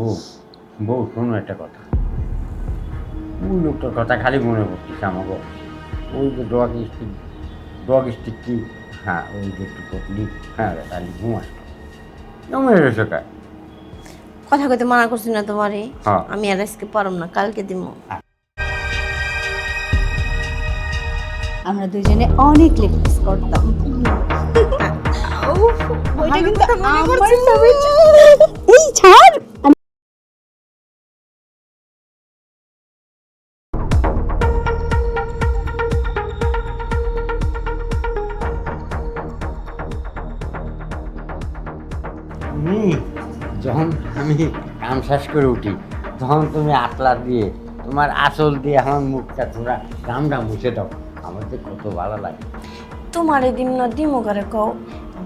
বউ বউ শোনো একটা কথা। ওই লোকটার কথা খালি মনে পড়তেছে আমাকে। ওই যে ডগ স্টিক কি, হ্যাঁ ওই যে একটু পটলি, হ্যাঁ তাহলে ঘুম আসতো জমে রয়েছে কায়। কথা কইতে মানা করছি না তোমারে? হ্যাঁ। আমি আর আজকে পারম না, কালকে দিমু। আমরা দুজনে অনেক লেট মিস করতাম। ওইটা আমি কিন্তু কথা মনে আমার করছি না। ছবি। এই ছাড়। তুমি যখন আমি কাম শেষ করে উঠি তখন তুমি আতলা দিয়ে তোমার আঁচল দিয়ে আমার মুখটা তোমরা ঘামটা মুছে দাও, আমার যে কত ভালো লাগে। তোমারে দিম না দিমু করে কও?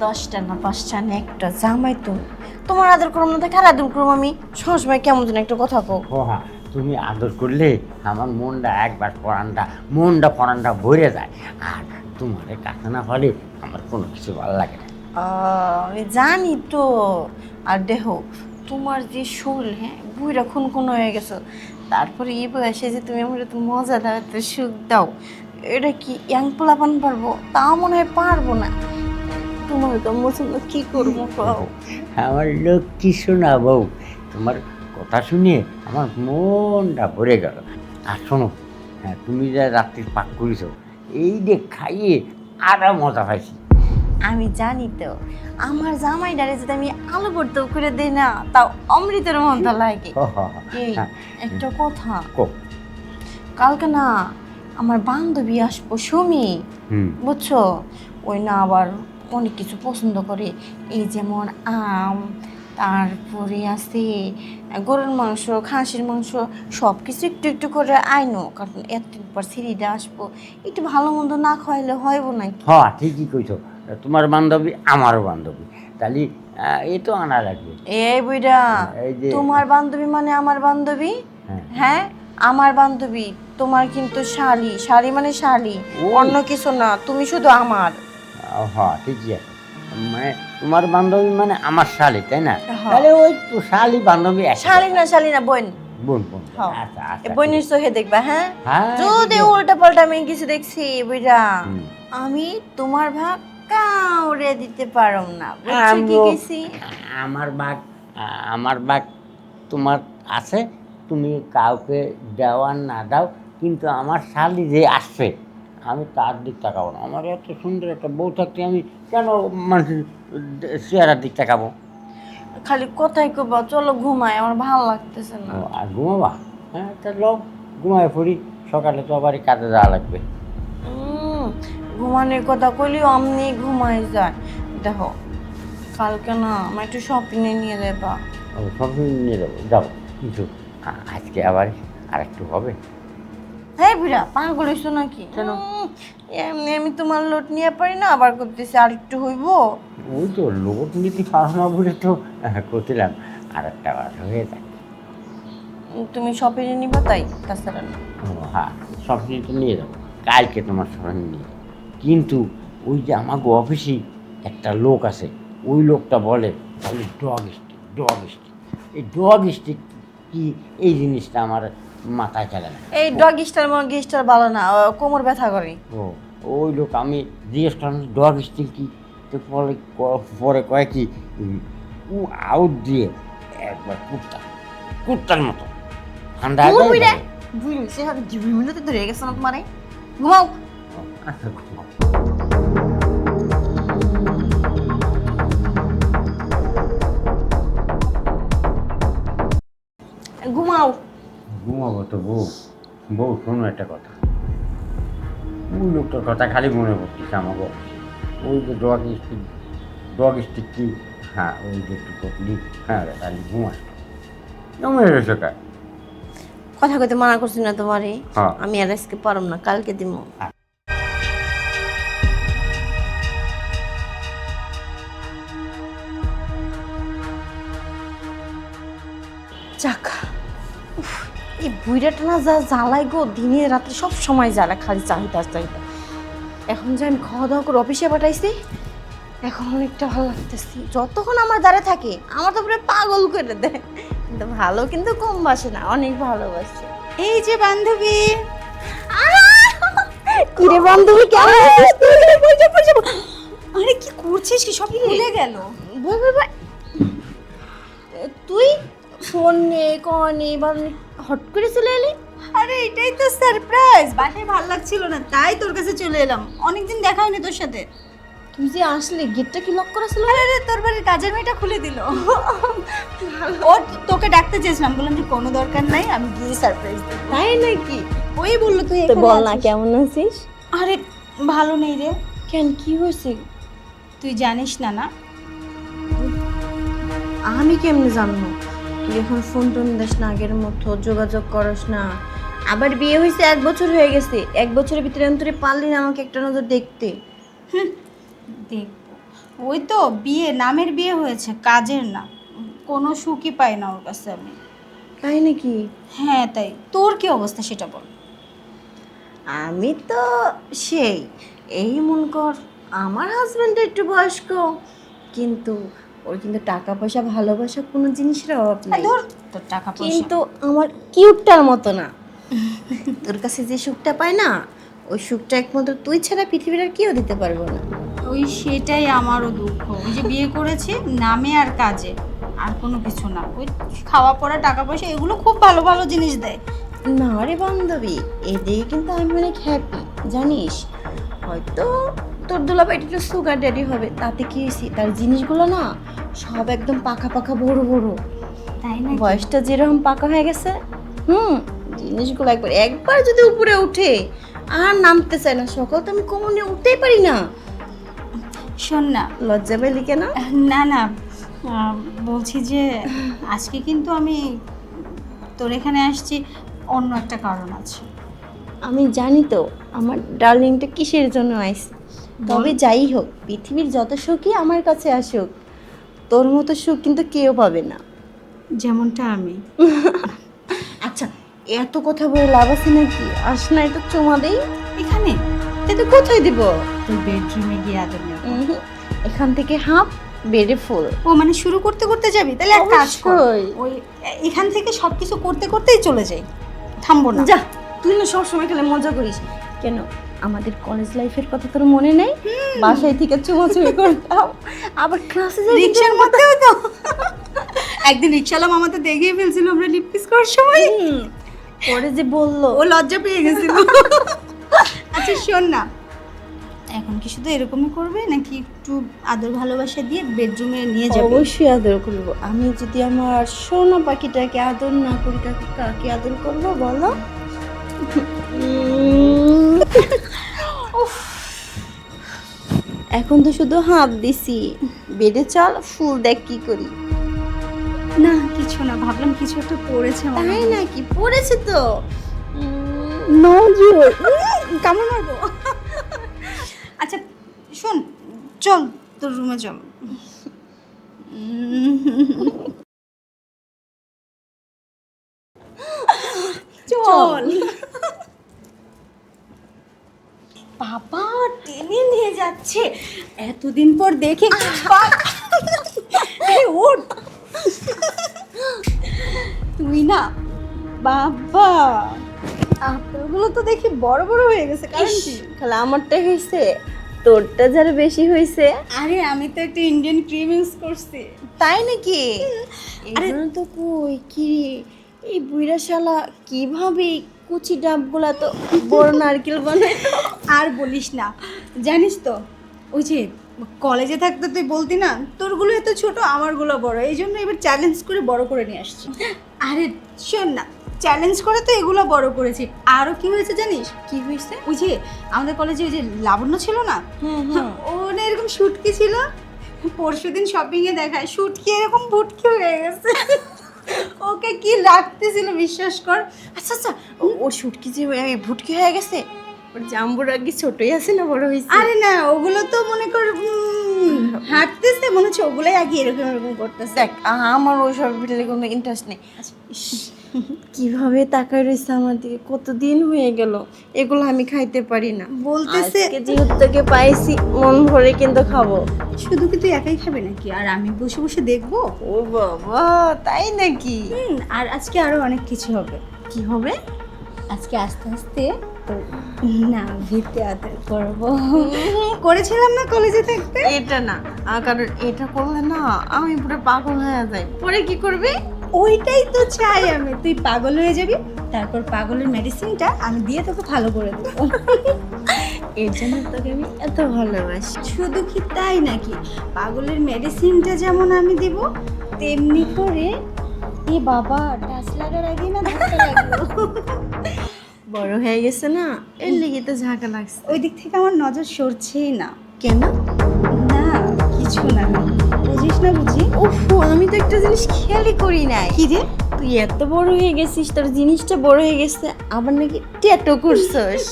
10টা না 5টা না একটা জামাই তুমি। তোমার আদর করব না দেখে আর আদর করব আমি? সবসময় কেমন যেন একটা কথা কও। ও হ্যাঁ, তুমি আদর করলে আমার মনটা একবার পরানটা ভরে যায়। আর তোমার কাছে না হলে আমার কোনো কিছু ভালো লাগে না। আমি জানি তো। আর দেখো, তোমার যে শরীর, হ্যাঁ বুইরা খুন হয়ে গেছো, তারপরে এই বয়সে যে তুমি আমার এত মজা দাও, এত সুখ দাও, এটা কি ইয়াং পোলাপান পারবো? তাও মনে হয় পারবো না। তোমার তো পছন্দ, কি করবো কও? আমার লক্ষ্মী শোনা বউ, তোমার কথা শুনিয়ে আমার মনটা ভরে গেল। আর শোনো, হ্যাঁ তুমি যে রাত্রির পাক করেছো, এই যে খাইয়ে আরো মজা পাইছি। আমি জানি তো, আমার জামাইডারে যদি আমি আলু ভর্তা করে দিই না, তাও অমৃতের মতো লাগে। এই হ্যাঁ, একটা কথা, কো। কালকে না আমার বান্ধবী আসবো সুমি, হুম। বুঝছো? ওই না আবার অনেক কিছু পছন্দ করে, এই যেমন আম, তারপরে আছে গরুর মাংস, খাসির মাংস, সব কিছু একটু একটু করে আইনো, কারণ এতদিন পর সিঁড়িটা আসবো, একটু ভালো মন্দ না খাওয়াইলে হইব নাকি? হ্যাঁ ঠিকই কইছো, তোমার বান্ধবী আমারও বান্ধবী, তাহলে এই তো আনা লাগবে। এই বুইড়া, এই যে তোমার বান্ধবী মানে আমার বান্ধবী? হ্যাঁ। হ্যাঁ, আমার বান্ধবী, তোমার কিন্তু শালি, শালি মানে শালি, ও। অন্য কিছু না, তুমি শুধু আমার। হ্যাঁ ঠিকই আছে, মানে তোমার বান্ধবী মানে আমার শালি, তাই না? হ্যাঁ। তাহলে ওই তো শালি বান্ধবী শালি না বোন। বোন বোন। হ্যাঁ। আচ্ছা আচ্ছা, এ বোনের চোখে দেখবা, হ্যাঁ? হ্যাঁ, যদি ঠিক আছে। উল্টা পাল্টা আমি কিছু দেখছি বুইড়া, হুম। আমি তোমার ভাগ কাউরে দিতে পারম না, বুঝছো কি আমিও কইছি? আমার বাঘ তোমার আছে, তুমি কাউকে দাও আর না দাও, কিন্তু আমার শালি যে আসছে আমি তার দিক তাকাবো না। আমার এত সুন্দর একটা বউ থাকতে আমি কেন মানুষের চেহারার দিক তাকাবো? খালি কথাই কইবা চলো ঘুমাই, আমার ভালো লাগতেছে না। ও, আর ঘুমাবা? হ্যাঁ তাহলে ঘুমায় পড়ি, সকালে তো আবার কাজে যাওয়া লাগবে। ঘুমানোর কথা কইলেও আমনি ঘুমাই যায়। দেখো, কালকে না আমার একটু শপিংয়ে নিয়ে যাবা। ও সব নিয়ে যাবো, যাবো, কিন্তু আজকে আবার আর একটু হবে। হ্যাঁ বুড়া, পাগল হইছো নাকি? কেন? এমনি আমি তোমার লোট নিয়ে পারি না, আবার করতেছি আর একটু হইব। ওই তো লোক নীতি ফার্মা বলে তো করছিলাম, আর একটা বার হয়ে যায়। তুমি শপিংয়ে নিবা তাই, তাছাড়া না। ও হ্যাঁ, সব কিছু নিয়ে যাবো, কালকে তোমার সঙ্গে নিয়ে। কিন্তু ওই যে আমাকে অফিসে একটা লোক আছে, ওই লোকটা বলে ডগ স্টিক। এই ডগ স্টিক কি, এই জিনিসটা আমার মাথায় চলে না। এই ডগ স্টার ভালো না, ও কোমর ব্যথা করে। ও, ওই লোক আমি জিজ্ঞেস করলাম ডগ স্টিক কি, তো পরে কয় কি ও আউট দিয়ে একবার কুত্তার মতো ঠান্ডা হয়ে যায় বুড়া, বলে। বুড়ি সে হাতে জিবি মিনিটে ধরে গেছে না তোমারে। ঘুমাও। আচ্ছা, ঘুমাও। ঘুমাও। ঘুমাবো তো বউ, বউ শোনো একটা কথা। ওই লোকটার কথা খালি মনে পড়তেছে আমাকে। ওই যে ডগ স্টিক কি, হ্যাঁ ওই যে একটু পটলি, হ্যাঁ তাহলে ঘুম আসতো জমে রয়েছে কায়। কথা কইতে মানা করছি না তোমারে? হ্যাঁ। আমি আর আজকে পারম না, কালকে দিমু। যাক, উফ, এই বুইড়াটা না যা জ্বালায় গো, দিনে রাত্রে সব সময় জ্বালা, খালি চাহিদা। এখন যে আমি খাওয়া দাওয়া করে অফিসে পাঠাইছি, এখন অনেকটা ভালো লাগতেছি। যতক্ষণ আমার দ্বারে থাকে আমার তো পুরো পাগল করে দেয়। কিন্তু ভালো কিন্তু কম বাসে না, অনেক ভালোবাসে। এই যে বান্ধবী। কিরে বান্ধবী কেমন আছিস তুই? আরে কি করছিস, কি সব ভুলে গেল? ভয় ভয় ভয়। তুই ফোন নে কনে বা হট করে চলে এলি? আরে এটাই তো সারপ্রাইজ, বাসায় ভালো লাগছিল না তাই তোর কাছে চলে এলাম, অনেকদিন দেখা হয়নি তোর সাথে। তুই যে আসলে গেটটা কি লক করা ছিল? আরে তোর বাড়ির কাজের মেয়েটা খুলে দিল। ও তোকে ডাকতে চেয়েছিলাম, বললাম যে কোনো দরকার নাই, আমি গিয়ে সারপ্রাইজ দেব। তাই নাকি? ওই বললো তুই তো এখানে বল না আছিস। কেমন আছিস? আরে ভালো নেই রে। কেন, কি হয়েছে? তুই জানিস না না? আমি কেমনে জানবো? তুই এখন ফোন টোন দিস না, আগের মতো যোগাযোগ করস না। আবার বিয়ে হয়েছে 1 বছর হয়ে গেছে, 1 বছরের ভিতরে অন্তরে পারলি না আমাকে একটা নজর দেখতে? দেখবো, ওই তো বিয়ে, নামের বিয়ে হয়েছে, কাজের না। কোনো সুখই পাই না ওর কাছে আমি। তাই নাকি? হ্যাঁ তাই। তোর কি অবস্থা সেটা বল। আমি তো সেই, এই মন কর, আমার হাজব্যান্ড একটু বয়স্ক, কিন্তু ওর কিন্তু টাকা পয়সা ভালোবাসা কোনো জিনিসের অভাব নাই। ধর তোর টাকা পয়সা। কিন্তু আমার কিউটটার মতো না। তোর কাছে যে সুখটা পায় না, ওই সুখটা একমাত্র তুই ছাড়া পৃথিবীর আর কেউ দিতে পারবো না। ওই সেটাই আমারও দুঃখ, ওই যে বিয়ে করেছি নামে আর কাজে, আর কোনো কিছু না। ওই খাওয়া পড়া টাকা পয়সা এগুলো খুব ভালো ভালো জিনিস দেয়। না রে বান্ধবী, এদিকে কিন্তু আমি অনেক হ্যাপি জানিস। হয়তো তোর দুলাভাইটা একটু সুগার ড্যাডি হবে, তাতে কি হয়েছে, তার জিনিসগুলো না সব একদম পাকা পাকা বড় বড়। তাই না? বয়সটা যেরকম পাকা হয়ে গেছে, জিনিসগুলো একবার একবার যদি উপরে উঠে আর নামতে চায় না। সকাল তো আমি কমনে উঠতেই পারি না। শোন না। লজ্জা পেলি কেন? না না, বলছি যে আজকে কিন্তু আমি তোর এখানে আসছি অন্য একটা কারণ আছে। আমি জানি তো আমার ডার্লিংটা কিসের জন্য আইছে। তবে যাই হোক, পৃথিবীর যত সুখই আমার কাছে আসুক, তোর মতো সুখ কিন্তু কেউ পাবে না। যেমনটা আমি। আচ্ছা, এত কথা বলে লাভ আছে নাকি? আস না, এটা চুমা দেই। এখানে এটা কোথায় দিব? তোর বেডরুমে গিয়ে আদর নেব। এখান থেকে হাফ, বেডে ফুল। ও মানে শুরু করতে করতে যাবি? তাহলে এক কাজ কর, অবশ্যই। ওই এখান থেকে সবকিছু করতে করতেই চলে যাই, থামবো না। যা, তুই না সবসময় খেলে মজা করিস। কেন, আমাদের কলেজ লাইফের কথা তোর মনে নেই? বাসায় থেকে চুমাচুমি করতাম, আবার ক্লাসে যাই রিক্সার মধ্যেও তো একদিন রিক্সালাম আমাদের দেখিয়ে ফেলছিল আমরা লিপ কিস করার সময়। পরে যে বললো, ও লজ্জা পেয়ে গেছিল। আচ্ছা শোন না, এখন কি শুধু এরকমই করবে নাকি একটু আদর ভালোবাসা দিয়ে বেডরুমে নিয়ে যাবে? অবশ্যই আদর করবো। আমি যদি আমার সোনা পাখিটাকে আদর না করি, তাকে কাকে আদর করবো বলো? এখন তো শুধু হাত দিছি, বেডে চল, ফুল দেখ কি করি। না কিছু না, ভাবলাম কিছু একটা পড়েছে মনে তাই হয়। নাকি? পড়েছে তো। নজর কামড় মারবো। আচ্ছা শোন, চল তোর রুমে চল। চল। বাবা টেনে নিয়ে যাচ্ছে, এতদিন পর দেখে। এই ওঠ। তুই না বাবা, আপনারগুলো তো দেখি বড় বড় হয়ে গেছে, কারণ কি? খালা আমারটা হয়েছে, তোরটা যারা বেশি হয়েছে। আরে আমি তো একটা ইন্ডিয়ান ক্রিম ইউজ করছি। তাই নাকি? আরে আরে তো কই কি রে, এই বুইড়া শালা কিভাবে এই কুচি ডাবগুলা তো বড় নারকেল বানায়। আর বলিস না, জানিস তো ওই যে কলেজে থাকতে তুই বলতি না তোরগুলো এত ছোট আমারগুলো বড়, এই জন্য এবার চ্যালেঞ্জ করে বড় করে নিয়ে আসছি। আরে শোন না, চ্যালেঞ্জ করে তো এগুলো বড় করেছি। আরও কি হয়েছে জানিস? কি হয়েছে? ওই যে আমাদের কলেজে ওই যে লাবণ্য ছিল না, হ্যাঁ। ও না এরকম শুটকি ছিল, পরশুদিন শপিংয়ে দেখায় শুটকি এরকম ভুটকি হয়ে গেছে। ওকে কি রাখতেছিল বিশ্বাস কর। আচ্ছা আচ্ছা, ওর শুটকি যে ভুটকি হয়ে গেছে, ওর জাম্বুর আগে ছোটই আছে না বড় হয়েছে? আরে না, ওগুলো তো মনে কর হাঁটতেছে মনে হচ্ছে ওগুলাই আগে এরকম এরকম করতেছে। দেখ আমার ওইসব ভিতরে কোনো ইন্টারেস্ট নেই। ইস, কিভাবে তাকায় রয়েছে আমার দিকে, কতদিন হয়ে গেল, এগুলো আমি খাইতে পারি না। বলতেছে আজকে যেহেতু তোকে পাইছি মন ভরে কিন্তু খাবো। শুধু কি তুই একাই খাবে নাকি, আর আমি বসে বসে দেখবো? ও বাবা, তাই নাকি? আর আজকে আরো অনেক কিছু হবে। কি হবে? আজকে আস্তে আস্তে তোর না ভিতে আদর করবো। করেছিলাম না কলেজে থাকতে? এটা না, কারণ এটা করলে না আমি পুরো পাগল হয়ে যাই। পরে কি করবি? ওইটাই তো চাই আমি, তুই পাগল হয়ে যাবি, তারপর পাগলের মেডিসিনটা আমি দিয়ে তোকে ভালো করে দেবো। এর জন্য তোকে আমি এত ভালোবাসি। শুধু কি তাই নাকি, পাগলের মেডিসিনটা যেমন আমি দিব, তেমনি করে এ বাবা টাচ লাগার আগে না ধাক্কা লাগলো। বড় হয়ে গেছে না, এর লেগে তো ঝাঁকা লাগছে। ওই দিক থেকে আমার নজর সরছেই না। কেন? না কিছু না, বুঝিস না বুঝি। উফ, আমি তো একটা জিনিস খেয়ালই করি নাই। কি রে? তুই এত বড় হয়ে গেছিস, তোর জিনিসটা বড় হয়ে গেছে, আবার নাকি ট্যাটু করছস।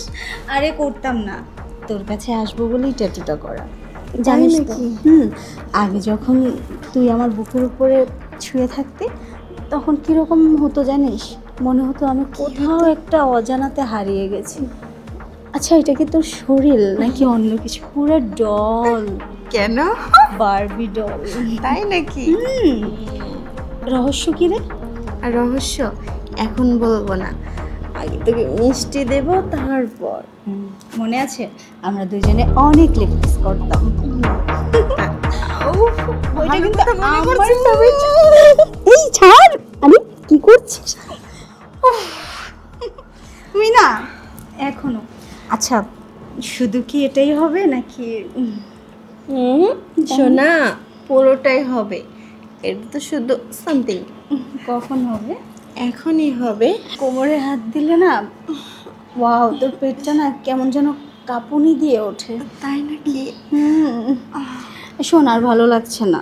আরে করতাম না, তোর কাছে আসবো বলেই ট্যাটুটা করা, জানিস তো। নাকি? আগে যখন তুই আমার বুকের উপরে শুয়ে থাকতে তখন কিরকম হতো জানিস, মনে হতো আমি কোথাও একটা অজানাতে হারিয়ে গেছি। আচ্ছা এটা কি তোর শরীর নাকি অন্য কিছু? পুরো ডল, কেন? Barbie doll. তাই নাকি? রহস্য কি রে? আর রহস্য এখন বলবো না, আগে তোকে মিষ্টি দেব, তারপর। মনে আছে আমরা দুজনে অনেক লেকপিস করতাম? উফ, ওইটা ভালো কিন্তু কথা মনে আমার করছিস না। তবে। এই ছাড়, আরে কি করছিস তুই না এখনো? আচ্ছা শুধু কি এটাই হবে নাকি? শোনা, পুরোটাই হবে, এটা তো শুধু সামথিং। কখন হবে? এখনই হবে। কোমরে হাত দিলে না, ওয়াও, তোর পেটটা না কেমন যেন কাঁপুনি দিয়ে ওঠে। তাই নাকি? শোন আর ভালো লাগছে না।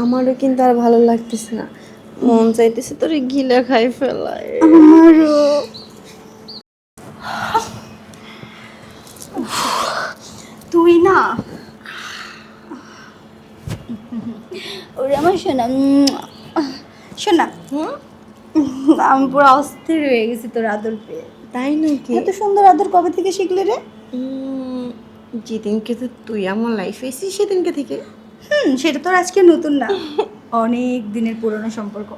আমারও কিন্তু আর ভালো লাগতেছে না, মন চাইতেছে তোর গিলা খাই ফেলায়। আমারও। তুই না ওরে আমার শোনা, শোনা, আমি পুরো অস্থির হয়ে গেছি তোর আদর পেয়ে। তাই নাকি? এত সুন্দর আদর কবে থেকে শিখলি রে? যেদিনকে তো তুই আমার লাইফে এসেছিস সেদিনকে থেকে। সেটা তোর আজকে নতুন না, অনেক দিনের পুরনো সম্পর্ক।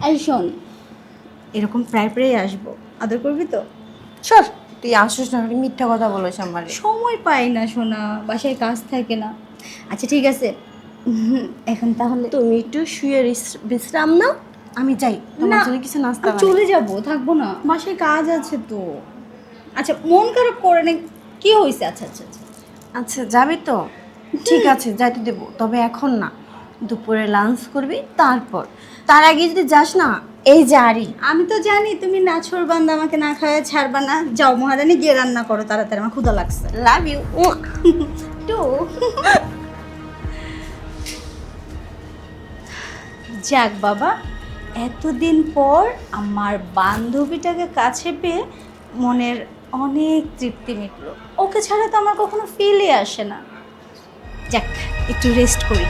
এই শোন, এরকম প্রায় প্রায় আসবো, আদর করবি তো? সর, তুই আসিস না, মিথ্যা কথা বলিস আমার। সময় পাই না শোনা, বাসায় কাজ থাকে না। আচ্ছা ঠিক আছে, এখন তাহলে তুমি একটু শুয়ে বিশ্রাম নাও, আমি যাই তোমার জন্য কিছু নাস্তা আমি চলে যাবো, থাকবো না, বাসায় কাজ আছে তো। আচ্ছা মন খারাপ করে নে, কি হয়েছে? আচ্ছা আচ্ছা আচ্ছা আচ্ছা যাবি তো? ঠিক আছে, যাইতে দেবো, তবে এখন না, দুপুরে লাঞ্চ করবি, তারপর। তার আগে যদি যাস না, এই যে আরি। আমি তো জানি তুমি নাছর বান্দা, আমাকে না খাওয়া ছাড়বা না। যাও মহারানী, গিয়ে রান্না করো তাড়াতাড়ি, আমার ক্ষুধা লাগছে। Love you. তো যাক বাবা, এতদিন পর আমার বান্ধবীটাকে কাছে পেয়ে মনের অনেক তৃপ্তি মিটলো। ওকে ছাড়া তো আমার কখনো ফিলই আসে না। যাক একটু রেস্ট করি।